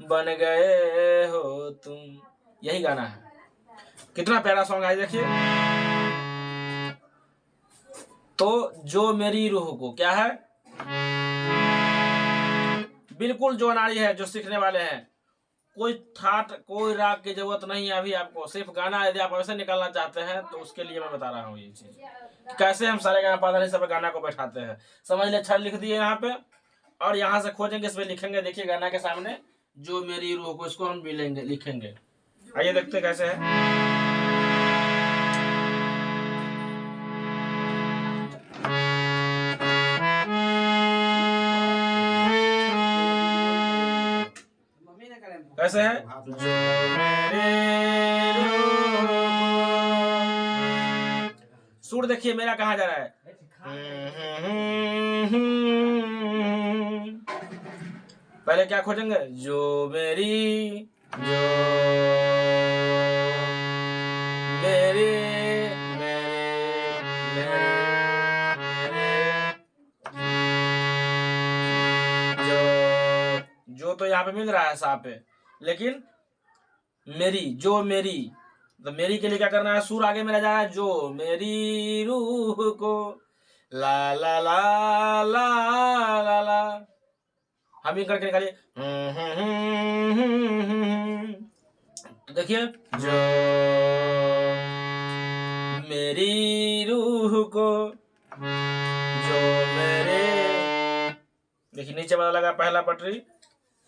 बन गए हो तुम, यही गाना है। कितना प्यारा सॉन्ग है देखिए। तो जो मेरी रूह को क्या है, बिल्कुल जो नारी है, जो सीखने वाले हैं, कोई ठाट कोई राग की जरूरत नहीं है अभी आपको, सिर्फ गाना यदि आप ऐसे निकालना चाहते हैं तो उसके लिए मैं बता रहा हूँ ये चीज, कैसे हम सारे गाना पाधा निसा पर गाना को बैठाते हैं। समझ ले, छड़ लिख दिए यहाँ पे, और यहाँ से खोजेंगे, इसमें लिखेंगे, देखिए गाना के सामने जो मेरी रूह को, इसको हम भी लेंगे, लिखेंगे। आइए देखते कैसे है। कैसे है, जो मेरे सुर देखिए मेरा कहाँ जा रहा है। पहले क्या खोजेंगे, जो मेरी, जो मेरे जो तो यहाँ पे मिल रहा है सा पे, लेकिन मेरी, जो मेरी, तो मेरी के लिए क्या करना है, सुर आगे मेरा जा रहा है, जो मेरी रूह को ला ला ला ला ला ला, हम ही करके निकालिए। तो देखिए, जो मेरी रूह को, जो मेरे, देखिए नीचे वाला लगा पहला पटरी,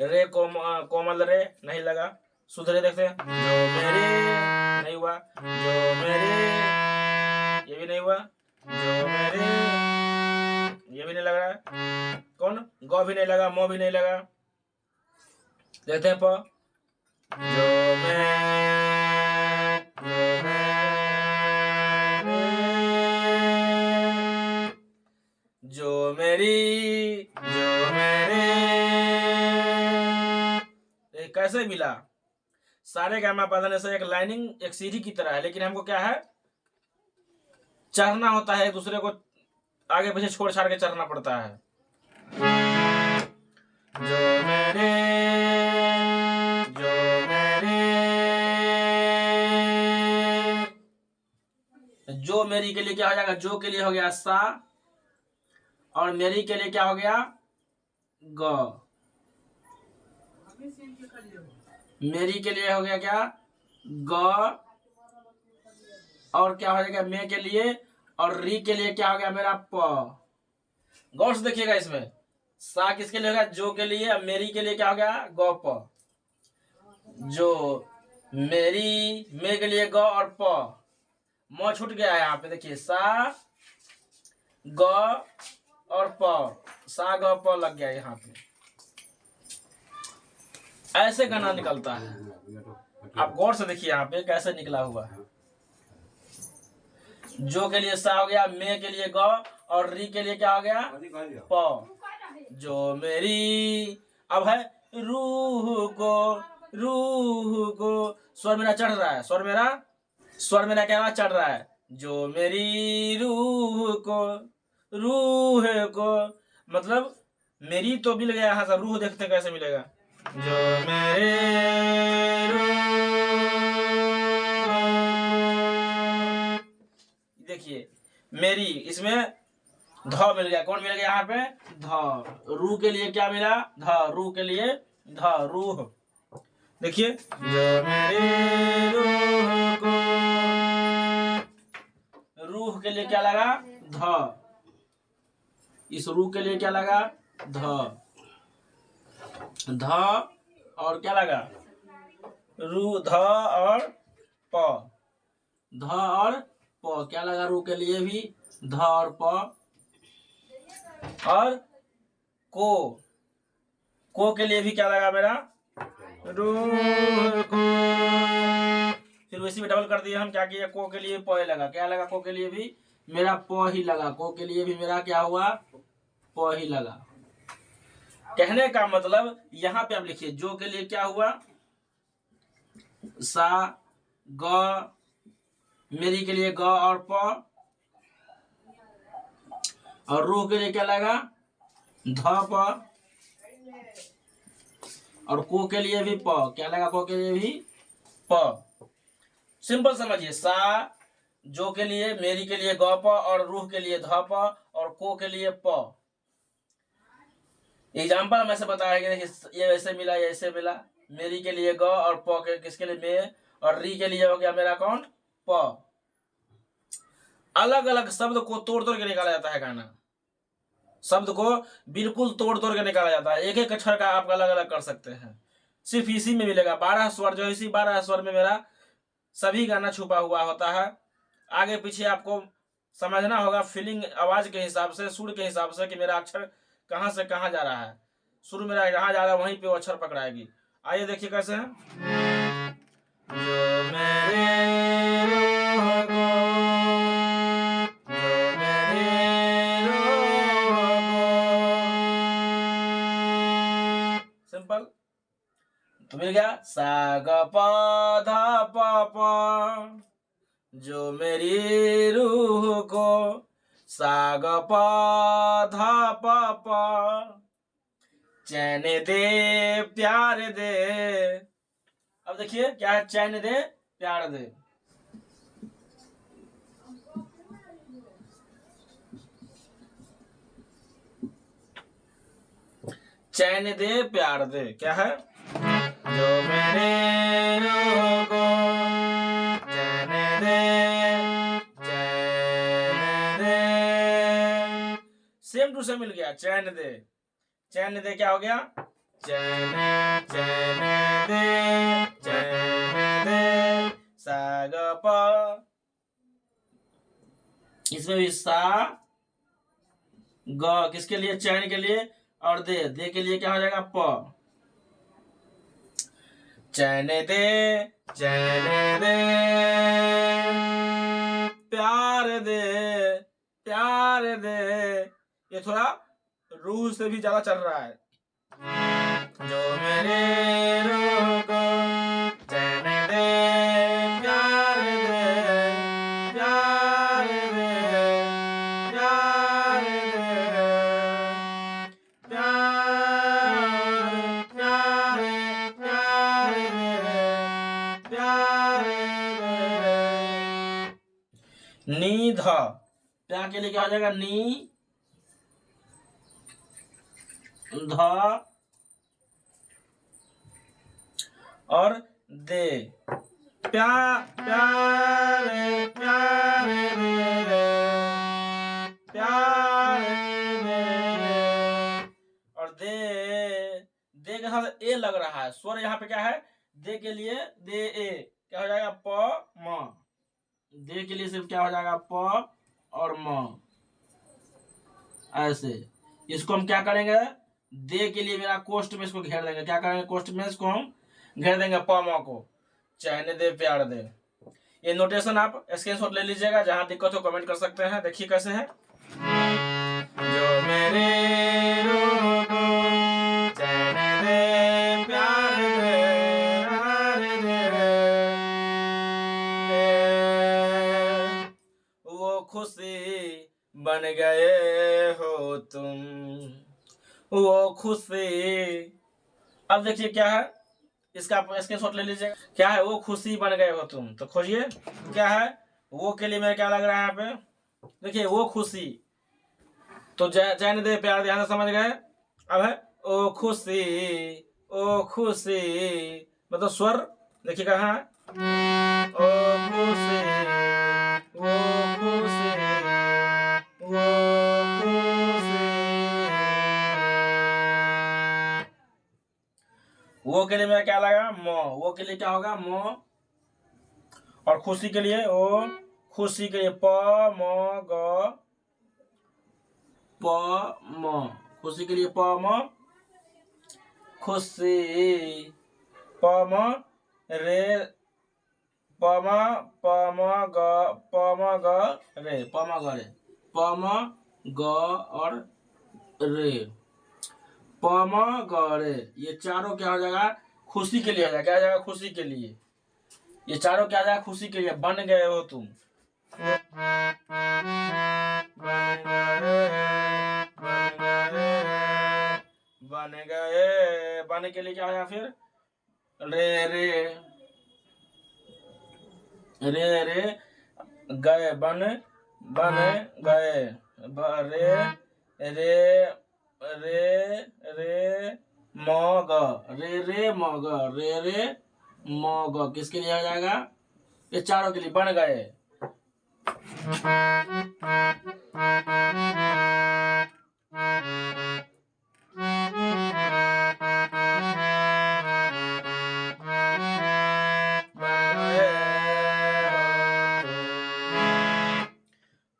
रे कोमल रे नहीं लगा, सुधरे देखते हैं, जो मेरे नहीं हुआ, जो मेरे, ये भी नहीं हुआ, जो मेरे, ये भी नहीं लग रहा है, कौन, गौ भी नहीं लगा, मो भी नहीं लगा, देखते हैं प, जो जो मेरी, जो मेरे, कैसे मिला, सारे गामा पाधन से एक लाइनिंग एक सीढ़ी की तरह है, लेकिन हमको क्या है, चढ़ना होता है, एक दूसरे को आगे पीछे छोड़ छाड़ के चढ़ना पड़ता है। जो मेरे, जो मेरे, जो मेरी के लिए क्या हो जाएगा, जो के लिए हो गया सा, और मेरी के लिए क्या हो गया, ग, मेरी के लिए हो गया क्या, ग, और क्या हो जाएगा मे के लिए, और री के लिए क्या हो गया मेरा प। गौर से देखिएगा, इसमें सा किसके लिए होगा, जो के लिए, मेरी के लिए क्या हो गया, ग प, जो मेरी, मे के लिए ग और प, म छूट गया है यहाँ पे, देखिए सा ग और प, सा ग प लग गया यहाँ पे, ऐसे गाना निकलता है। आप गौर से देखिए यहाँ पे कैसे निकला हुआ है, जो के लिए सा हो गया, मे के लिए ग, और री के लिए क्या हो गया, प, जो मेरी, अब है रूह को, रूह को, स्वर मेरा चढ़ रहा है, स्वर मेरा क्या चढ़ रहा है, जो मेरी रूह को, रूह को, मतलब मेरी तो मिल गया यहाँ से, रूह देखते कैसे मिलेगा, जो मेरे देखिए मेरी, इसमें ध मिल गया, कौन मिल गया यहाँ पे, ध, रू के लिए क्या मिला, ध, रू के लिए ध, रूह, देखिए, जो मेरी रूह को, रूह के लिए क्या लगा, ध, इस रूह के लिए क्या लगा, ध, ध और क्या लगा, रू, ध और प, ध और प क्या लगा, रू के लिए भी ध और प, और को के लिए भी क्या लगा मेरा, रूह को, फिर वैसे भी डबल कर दिए हम, क्या किया, को के लिए प लगा, क्या लगा, को के लिए भी मेरा प ही लगा, को के लिए भी मेरा क्या हुआ, प ही लगा। कहने का मतलब यहाँ पे आप लिखिए, जो के लिए क्या हुआ, सा ग, मेरी के लिए ग और प, और रूह के लिए क्या लगा, ध प, और को के लिए भी प, क्या लगा को के लिए भी प। सिंपल समझिए, सा जो के लिए, मेरी के लिए ग प, और रूह के लिए ध प, और को के लिए प। एग्जाम्पल में से बताया गया कि ये ऐसे मिला, ये ऐसे मिला। मेरी के लिए ग और प के किसके लिए मे, और री के लिए हो गया मेरा कौन, प। अलग अलग शब्द को तोड़ तोड़ के निकाला जाता है गाना, शब्द को बिल्कुल तोड़ तोड़ के निकाला जाता है। एक एक अक्षर का आप अलग अलग कर सकते हैं, सिर्फ इसी में मिलेगा। 12 स्वर, जो इसी 12 स्वर में मेरा सभी गाना छुपा हुआ होता है। आगे पीछे आपको समझना होगा, फीलिंग, आवाज के हिसाब से, सुर के हिसाब से कि मेरा अक्षर कहाँ से कहाँ जा रहा है। सुर मेरा कहाँ जा रहा है, वहीं पे वो अक्षर पकड़ाएगी। आइए देखिए कैसे है। जो मेरे रूह को, जो मेरे रूह को, सिंपल तो मिल गया। सा ग प ध प प, जो मेरी रूह को, सा ग प ध प प, चैन दे प्यार दे। अब देखिए क्या है, चैन दे प्यार दे। चैन दे प्यार दे क्या है, जो मेरे रूह को चैन दे, चैन दे। सेम टू सेम मिल गया, चैन दे। चैन दे क्या हो गया, चैन, चैन दे, चैन दे, सा ग प। इसमें भी सा ग किसके लिए, चैन के लिए, और दे के लिए क्या हो जाएगा, प। चैन दे, चैन दे, प्यार दे, प्यार दे। ये थोड़ा रूह से भी ज्यादा चल रहा है। जो मेरे रूह को चैन दे प्यार दे, प्यार दे, प्यार दे, प्यार, प्यार, प्यार दे, प्यार दे। नी ध, प्यार के लिए क्या हो जाएगा, नी ध और दे, प्यार, प्यार, प्यार दे, प्यार दे, और दे के साथ ए लग रहा है। स्वर यहाँ पे क्या है, दे के लिए दे ए क्या हो जाएगा, प म। दे के लिए सिर्फ क्या हो जाएगा, प और म। ऐसे इसको हम क्या करेंगे, दे के लिए मेरा कोष्ठ में इसको घेर देंगे। क्या करेंगे, कोष्ठ में इसको हम घेर देंगे, प म को। चैन दे प्यार दे। ये नोटेशन आप स्क्रीनशॉट ले लीजिएगा, जहां दिक्कत हो कमेंट कर सकते हैं। देखिए कैसे है, जो मेरे रूह को चैन दे प्यार दे, प्यार दे, वो खुशी बन गए हो तुम, वो खुशी। अब देखिए क्या है, इसका आप स्क्रीनशॉट ले लीजिएगा। क्या है, वो खुशी बन गए हो तुम। तो खोजिए क्या है, वो के लिए मेरा क्या लग रहा है यहाँ पे, देखिए वो खुशी। तो चैन दे प्यार दे, यहाँ से समझ गए। अब है ओ खुशी, ओ खुशी, मतलब स्वर देखिए कहाँ है, ओ खुशी, वो खुशी, वो खुशी। वो के लिए मेरा क्या लगा, म। वो के लिए क्या होगा, म। और खुशी के लिए ओ, खुशी के लिए प म ग, प म। खुशी के लिए प म, खुशी, प म रे, प म ग, प म ग रे, प म ग रे, प म ग और रे, प म ग रे। ये चारों क्या हो जाएगा, खुशी के लिए हो जाएगा। क्या हो जाएगा, खुशी के लिए। ये चारों क्या हो जाएगा, खुशी के लिए। बन गए हो तुम, बन गए, बन के लिए क्या आया फिर रे रे, रे रे गए, बन बन गए, रे रे रे रे मग, रे रे मग, रे रे मग किसके लिए आ जाएगा? ये चारों के लिए बन गए।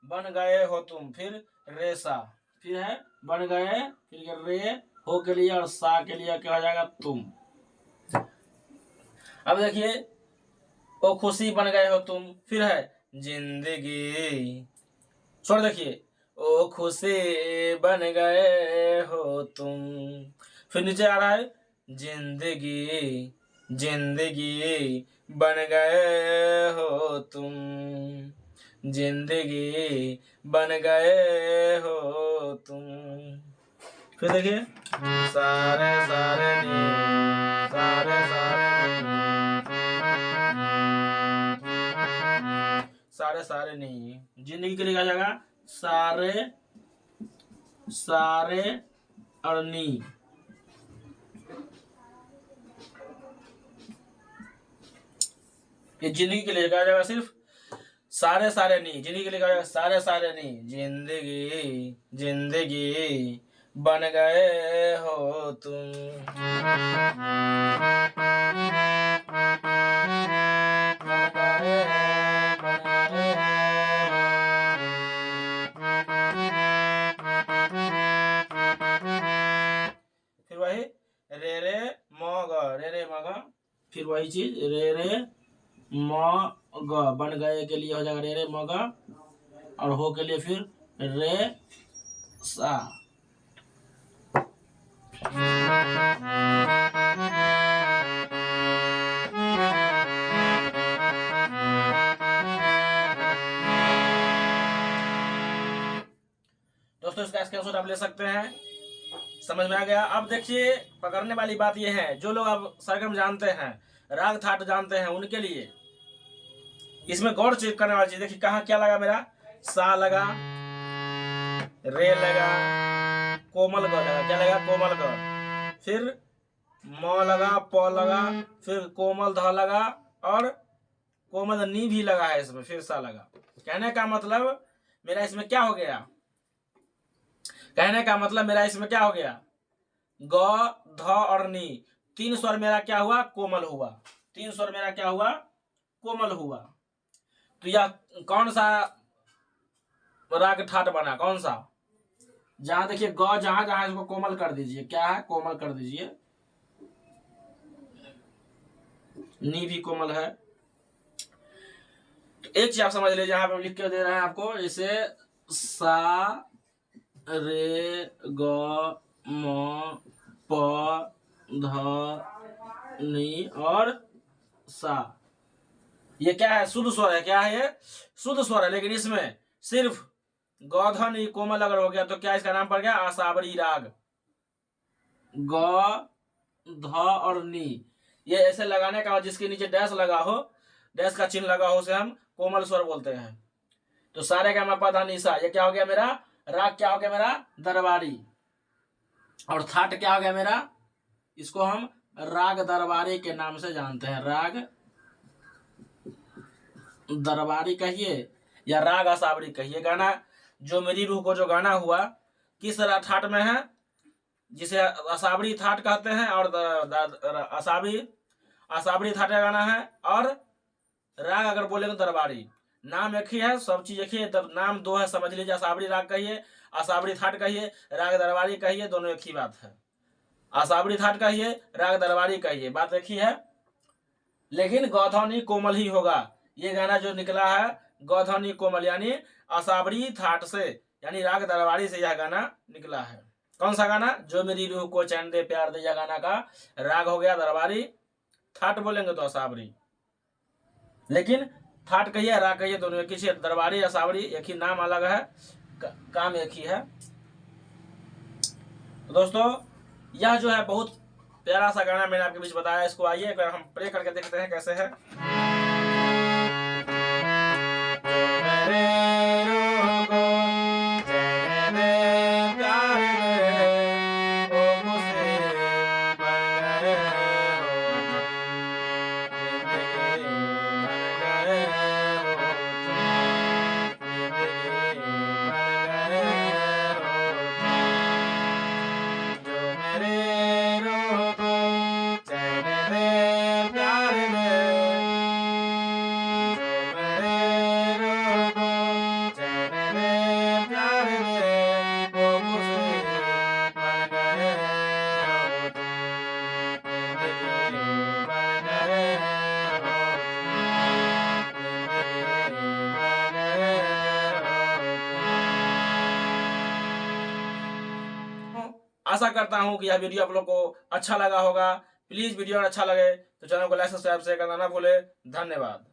बन गए हो तुम, फिर रेसा, फिर है बन गए, फिर रे हो के लिए और सा के लिए क्या हो जाएगा? तुम। अब देखिए ओ खुशी बन गए हो तुम, फिर है जिंदगी, छोड़ देखिए ओ खुशी बन गए हो तुम, फिर नीचे आ रहा है जिंदगी, जिंदगी बन गए हो तुम, जिंदगी बन गए हो तुम। फिर देखिए सारे सारे नी, सारे सारे नी, सारे सारे नहीं, जिंदगी के लिए क्या जाएगा? सारे सारे और नी, ये जिंदगी के लिए क्या जाएगा? सिर्फ सारे सारे नी, जिंदगी के लिए क्या जाएगा? सारे सारे नी, जिंदगी, जिंदगी बन गए हो तुम। फिर वही रे रे मग, रे रे मग, फिर वही चीज रे रे मग, बन गए के लिए हो जाएगा रे रे मग, और हो के लिए फिर रे सा। दोस्तों इसका स्क्रीनशॉट आप ले सकते हैं। समझ में आ गया? अब देखिए पकड़ने वाली बात यह है, जो लोग अब सरगम जानते हैं, राग थाट जानते हैं, उनके लिए इसमें गौर चेक करने वाली चीज देखिए, कहाँ क्या लगा मेरा? सा लगा, रे लगा, कोमल ग लगा, क्या लगा? कोमल ग, फिर म लगा, प लगा, फिर कोमल ध लगा, और कोमल नी भी लगा है इसमें, फिर सा लगा। कहने का मतलब मेरा इसमें क्या हो गया? कहने का मतलब मेरा इसमें क्या हो गया? ग, ध और नी, तीन स्वर मेरा क्या हुआ? कोमल हुआ। तीन स्वर मेरा क्या हुआ? कोमल हुआ। तो यह कौन सा राग ठाट बना? कौन सा? जहां देखिए ग, जहां जहां इसको कोमल कर दीजिए, क्या है? कोमल कर दीजिए। नी भी कोमल है। तो एक चीज आप समझ लीजिए, यहां पे लिख के दे रहे हैं आपको, जैसे सा, रे, ग, म, प, ध, नी और सा। ये क्या है? शुद्ध स्वर है। क्या है ये? शुद्ध स्वर है। लेकिन इसमें सिर्फ गौधन ही कोमल अगर हो गया तो क्या इसका नाम पड़ गया? आसावरी राग। ग, ध और नी, ये ऐसे लगाने का, जिसके नीचे डैश लगा हो, डैश का चिन्ह लगा हो, उसे हम कोमल स्वर बोलते हैं। तो सारे का मा धा नी सा, ये क्या हो गया मेरा? राग क्या हो गया मेरा? दरबारी। और थाट क्या हो गया मेरा? इसको हम राग दरबारी के नाम से जानते हैं। राग दरबारी कहिए या राग आसावरी कहिए। गाना जो मेरी रूह को जो गाना हुआ, किस ठाट में है? जिसे आसावरी थाट कहते हैं, और आसावरी थाट का गाना है, और राग अगर बोलेंगे दरबारी। नाम एक ही है, सब चीज एक ही है, नाम दो है, समझ लीजिए। आसावरी राग कहिए, आसावरी थाट कहिए, राग दरबारी कहिए, दोनों एक ही बात है। आसावरी थाट कहिए, राग दरबारी कहिए, बात एक ही है। लेकिन गौधनी कोमल ही होगा। ये गाना जो निकला है गौधनी कोमल, यानी आसावरी थाट से, यानी राग दरबारी से यह गाना निकला है। कौन सा गाना? जो मेरी रूह को चैन दे प्यार दे, यह गाना का राग हो गया दरबारी, थाट बोलेंगे तो आसावरी। लेकिन थाट कहिए राग कहिए, दोनों एक ही। दरबारी आसावरी एक ही, नाम अलग है, काम एक ही है। तो दोस्तों यह जो है बहुत प्यारा सा गाना मैंने आपके बीच बताया। इसको आइए अगर हम प्ले करके देखते हैं कैसे है। आशा करता हूं कि यह वीडियो आप लोग को अच्छा लगा होगा। प्लीज वीडियो अच्छा लगे तो चैनल को लाइक सब्सक्राइब शेयर करना ना भूले। धन्यवाद।